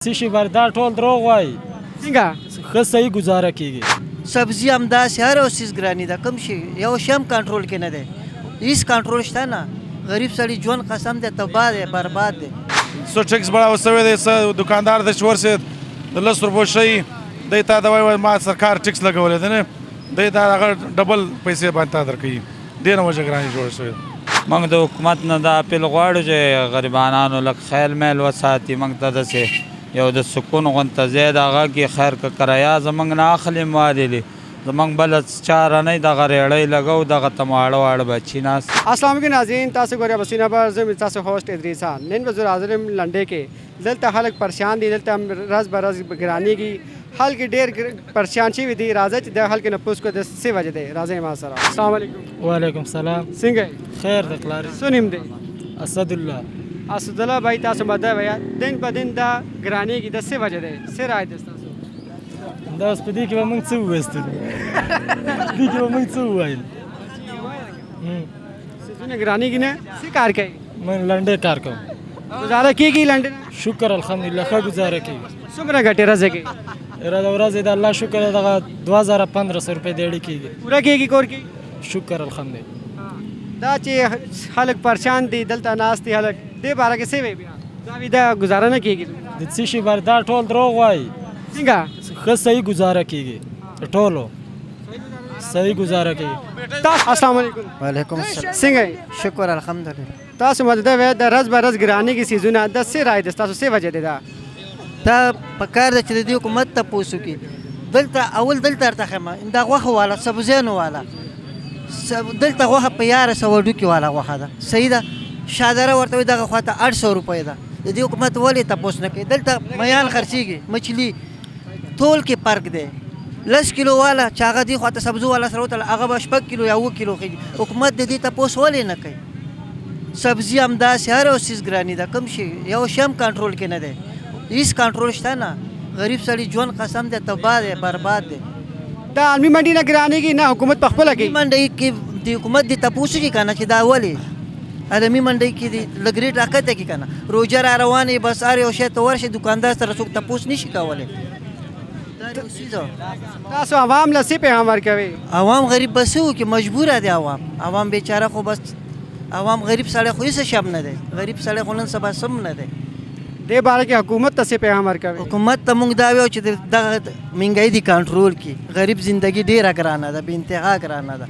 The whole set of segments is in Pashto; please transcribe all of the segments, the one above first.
څه بر دا ټول دروغ وایي څنګه ښه صحیح ګزاره کېږي. سبزي همداسې هر یو څیز ګراني ده، کوم شي یو شی هم کنټرول کې نه دی، هېڅ کنټرول شته نه. غریب سړي ژوند قسم دی تباه دی برباد دی. څو ټیکس بړاو شوی دی، څه دکاندار دی چې ورسېد د 10 روپو شی دی تا ته وایي ما سرکار ټیکس لګولی دی نه، دی دا هغه ډبل پیسې باندې تا درکوي. دې نه وجه ګراني جوړه شوې ده. موږ د حکومت نه دا اپیل غواړو چې غریبانانو لږ خیال میل وساتي، موږ ته داسې یو د سکون غونته ځای د هغه کې خیر که کرایه زموږ نه اخلي مواللي زموږ بله چاره نه دغه ریړۍ لګو دغه ته واړه واړه بچي ناست. السلام علیکم ناظرین، تاسو ګورئ بسینا بر زه تاسو هوسټ ادریس خان. نن وزیر اعظم لنډۍ کې دلته خلک پریشان دي، دلته ورځ به ورځ ګرانېږي، خلک ډېر پریشان شوي دي. راځئ چې د خلکو نه پوښتنه کوو د څه وجه دی. راځئ ما سره. السلام علیکم. وعلیکم سلام. څنګه خیر دی پلار. څه نوم دی؟ اسدالله. اسدالله بھائی، تاسو مده وایه دن په دن دا ګرانېږي، د څه وجه دی؟ څه رایه دی ستاسو؟ دا اوس په دې کې به موږ څه وویستلو، دې کې به موږ څه وویل. څیزونه ګرانېږي نه، څه کار کوي؟ موږ لنډۍ کار کوو. ګزاره کېږي لنډۍ نه؟ شکر الحمدلله ښه ګزاره کوي. څومره ګټې ورځې کې؟ ورځې د الله شکر دی دغه 2500 روپۍ دیړې کېږي. پوره کېږي کور کې؟ شکر الحمدلله. دا چې خلک پریشان دي دلته ناست دي خلک، دې باره کې څه وایي بیا؟ دا وایي دا ګزاره نه کېږي. د څه شي بر دا ټول دروغ وایي. څنګه ښه صحیح ګزاره کېږي، د ټولو صحیح ګزاره کېږي. السلام علیکم. وعلیکم السلام. څنګه شکر الحمدلله. تاسو مده دا وایه د ورځ به ورځ ګرانېږي څیزونه، د څه رایه دی ستاسو؟ څه وجه دی دا؟ دا پکار ده چې د دې حکومت تپوس وکړي. دلته اول دلته درته ښیم دا غوښه والا سبزیانو والا دلته غوښه په 1100 ډوکې والا غوښه ده، صحیح ده. شادره ورته وایي دغه خوا ته 800 روپۍ ده. د دې حکومت ولې تپوس نه کوي؟ دلته میان خرڅېږي، مچھلي ټول کې فرق دی. 10 کیلو والا چې هغه دې خوا ته سبزو والا سره وتله هغه به 6 کیلو یا 7 کیلو خېږي. حکومت د دې تپوس ولې نه کوي؟ سبزي همداسې هر یو څیز ګراني ده، کوم شي یو شی هم کنټرول کې نه دی، هېڅ کنټرول شته نه. غریب سړي ژوند قسم دی تباه دی برباد دی. دا علمي منډي نه ګرانېږي نه حکومت په خپله کوي؟ منډۍ کې د حکومت د تپوس وکړي که نه چې دا ولې علمي منډۍ کې د لږ ریټ راکته کړي که نه. روژه را روانې بس هر یو شی ته ورشي دکاندار سره څوک تپوس نه شي کولی. تاسو عوام له څه پیغام ورکوئ؟ عوام غریب به څه وکړي، مجبوره دی عوام بیچاره خو بس عوام غریب سړی خو هېڅ شم نه دی، غریب سړی خو نن سبا سم نه دی. دې باره کې حکومت ته څه پیغام ورکوئ؟ حکومت ته موږ دا وایو چې دغه مهنګایي دې کنټرول کړي. غریب زندګي ډېره ګرانه ده، بې انتها ګرانه ده.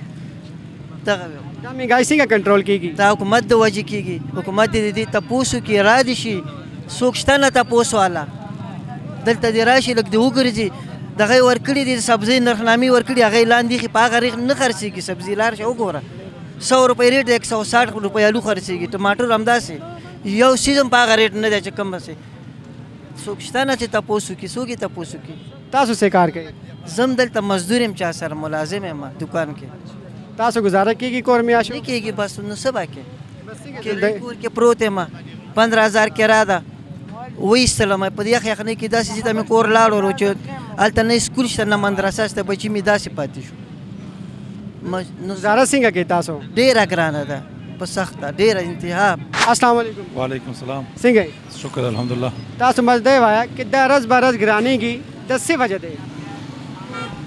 دغه دا مهنګایي څنګه کنټرول کېږي؟ دا حکومت د وجې کېږي. حکومت دې د دې تپوس وکړي، را دې شي څوک شته نه تپوس والا. دلته دې راشي لږ دې وګرځي، دغه یې ورکړي دي سبزۍ نرخنامې ورکړي، هغه یې لاندې ایښي، په هغه ریخ نه خرڅېږي سبزي. لاړ شه وګوره 100 روپۍ ریټ دی، 160 روپۍ آلو خرڅېږي، ټماټر همداسې یو څیز هم په هغه ریټ نه دی چې کم بسې. څوک شته نه چې تپوس وکړي، څوک یې تپوس وکړي. تاسو څه کار کوئ؟ زم دلته مزدور یم، چا سره ملازم یم دکان کې. تاسو ګزاره کېږي کور میاشت؟ نه کېږي، بس نو څه به کوې؟ کور کې پروت یم، 15000 کرایه ده وایستلم. په دې یخنۍ کې داسې ځای ته مې کور لاړو چې هلته نه سکول شته نه مدرسه شته، بچي مې داسې پاتې شو. ګزاره څنګه کوي تاسو؟ ډېره ګرانه ده، په سخته ډېره انتها. السلام علیکم. وعلیکم السلام. څنګه شکر الحمدلله. تاسو مده وایه چې دا ورځ به ورځ ګرانېږي، د څه وجه دی؟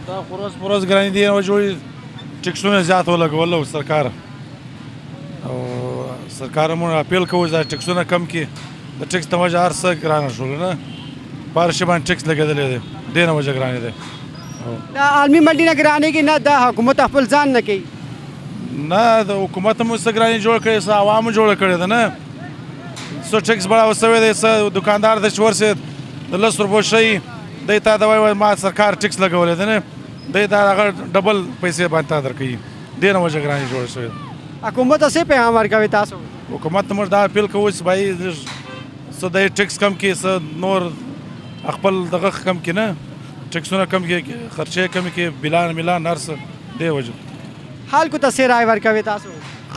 دا خو ورځ په ورځ ګراني دي وجوړي ټیکسونه زیات ولګول او سرکار مونږ اپیل کوو چې ټیکسونه کم کړي. د ټیکس د وجه هر څه ګرانه شول نه، په هر شي باندې ټیکس لګېدلی دی، دې نه وجه ګرانې دی. دا عالمي منډي نه ګرانېږي نه، دا حکومت خپل ځان نه کوي؟ نه د حکومت هم څه ګراني جوړ کړې، څه عوامو جوړه کړې ده نه. څو ټیکس بړاو شوی دی، څه دکاندار دی چې ورسېد د 10 روپو شی دی تا ته وایي ما سرکار ټیکس لګولی دی نه، دی دا هغه ډبل پیسې باندې تا درکوي. دې نه وجه ګراني جوړه شوې ده. حکومت ته څه پیغام ورکوئ تاسو؟ حکومت ته موږ دا اپیل کوو چې بھائی څه دی ټیکس کم کړي، څه نور خپل دغه کم کړي نه، ټیکسونه کم کړي، خرچې کم کړي، بلان میلان هر څه. دې وجه خلکو ته څه رایه ورکوئ تاسو؟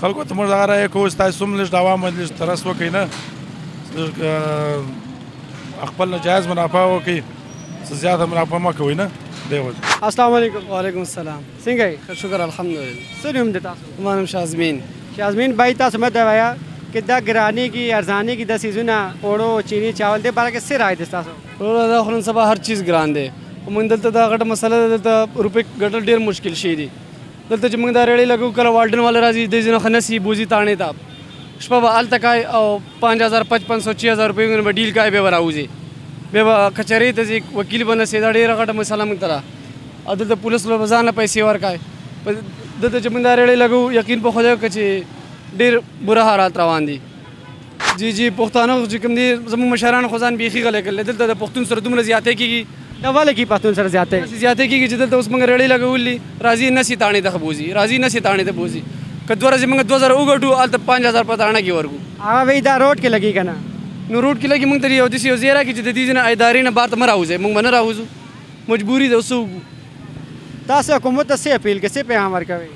خلکو ته موږ دغه رایه کوو چې تاسو هم لږ د عوامو لږ ترس وکړئ نه، خپل ناجایز منافع وکړئ، څه زیاته منافع مه کوئ نه. دې وجه. السلام علیکم. وعلیکم السلام. څنګه شکر الحمدلله. څه نوم دی تاسو؟ زما نوم شازمین. شازمین بھائی، تاسو مده وایه कि द गिरानी की ارزانی की 10 سیزونه اوړو چینی چاول دې بارے کې څه رائے دي تاسو ورور دا خو نن سبا هر چیز ګران دی موږ دلته دا غټه مسله ده دلته روپۍ ګټل ډېر مشکل شي دي دلته چې موږ دا ریړۍ لګو کله والډن والا راځي د ځینو خنسي بوزي تاڼې ته شپه به هلته کای او 5000 5500 6000 روپۍ به ډیل کای به راوځي بیا به کچهرۍ ته ځي وکیل به نسي دا ډېره غټه مسله موږ ته ده او دلته پولیس به ځان له پیسې ورکای دلته چې موږ دا ریړۍ لګو یقین په خدای وکړه چې ډېر بوره حالات روان دي جی پښتانه چې کوم دي زموږ مشران خو ځان بیخي غلی کړل دلته د پښتون سره دومره زیاتې کېږي دا ولې کې پښتون سره زیاتې کېږي چې دلته اوس موږ ریړۍ لګولي راځي نسي تاڼې ته بوزي راځي نسي تاڼې ته بوزي که دوه ورځې موږ 2000 وګټو هلته 5000 په تاڼه کې ورکو هغه وایي دا روډ کې لګي که نه نو روډ کې لګي موږ ته یو داسې یو ځای راکړي چې د دې ځای نه ادارې نه بار ته مه راوځئ موږ به نه راوځو مجبوري ده اوس څه وکړو تاسو حکومت ته څه اپیل کې څه پیغام ورکوئ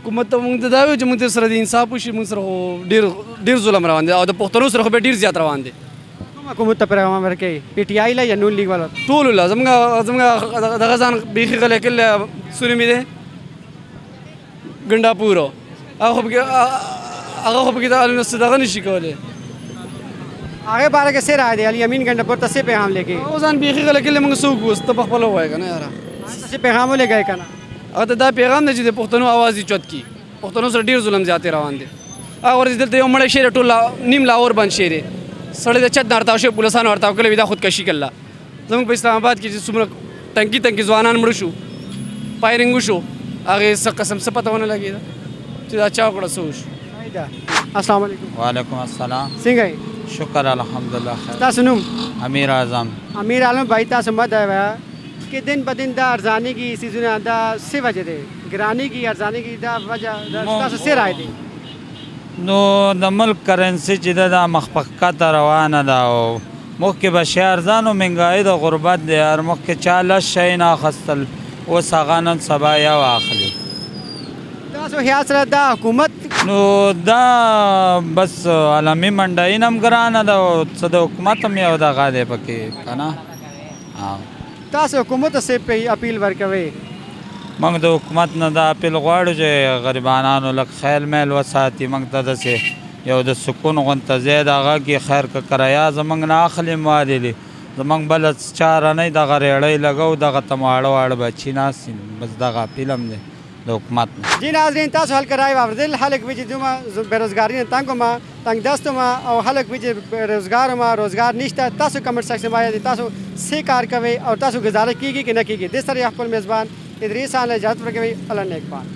حکومت ته موږ ته دا وایو چې موږ سره د انصاف وشي موږ سره خو ډېر ظلم روان دی او د پښتنو سره خو بیا ډېر زیات روان دی کوم حکومت ته پیغام ورکوئ پی ټي آی له یا نون لیګ والا ټولو له زموږ دغه ځان بیخي غلی کړل سوري مې دی ګنډاپورو هغه خو پکې دغه نشي کولی هغه باره کې څه رائے دی علي امین ګنډاپور ته څه پیغام لګي هغه ځان بیخي غلی کړل موږ څه وکړو ته په خپله ووایه که نه یاره څه پیغام ولګی که نه هغه ته دا پیغام دی چې د پښتنو اواز یې چوت کړي پښتنو سره ډېر ظلم زیاتې روان دی هغه ورځ دلته یو مړی شی دی ټول نیم لاهور بند شی دی سړی د چت نه ارتاو شوی پولیسانو ارتاو کړی وي دا خودکشي کړله زموږ په اسلام آباد کې چې څومره ټنکي ځوانان مړه شو فایرنګ وشو هغې څه قسم څه پته ونه لګېده چې دا چا وکړه څه وشو السلام علیکم وعلیکم السلام څنګه یې شکر الحمدلله خیر تاسو نوم امیر اعظم امیر عالم بھائی تاسو مت ہے کہ دن بدن دا ارزانی کی سیزونه دا څه وجه دی ګرانی کی ارزانی کی دا وجه تاسو څه رائے دی نو د ملک کرنسي چې ده دا مخکښته روانه ده او مخکې به شی ارزان و مهنګایي د غربت دی هر مخکې چا لس شی نه اخیستل اوس هغه نن سبا یو اخلي تاسو خیال سره دا حکومت نو دا بس عالمي منډاین هم ګرانه ده او څه د حکومت هم یو دغه دی پکې که نه تاسو حکومت ته څه اپیل ورکوئ موږ د حکومت نه دا اپیل غواړو چې غریبانانو لږ خیال میل وساتي موږ ته داسې یو د سکون غونته ځای د هغه کې خیر که کرایه زموږ نه اخلي معادلې زموږ بله چاره نه دغه ریړۍ لګو دغه ته واړه واړه بچي ناست دي بس دغه اپیل هم دی د حکومت نه جی ناظرین تاسو هلکه رای واورېدل خلک وایي چې دومره بېروزګاري نه تنګ وم تنګ دست وم او خلک وایي چې روزګار وم روزګار نشته تاسو کمنټ سیکشن باندې تاسو څه کار کوئ او تاسو ګزاره کیږي که نه کیږي دې سره خپل میزبان ادریس خان له اجازت ورکوي الله نیکبان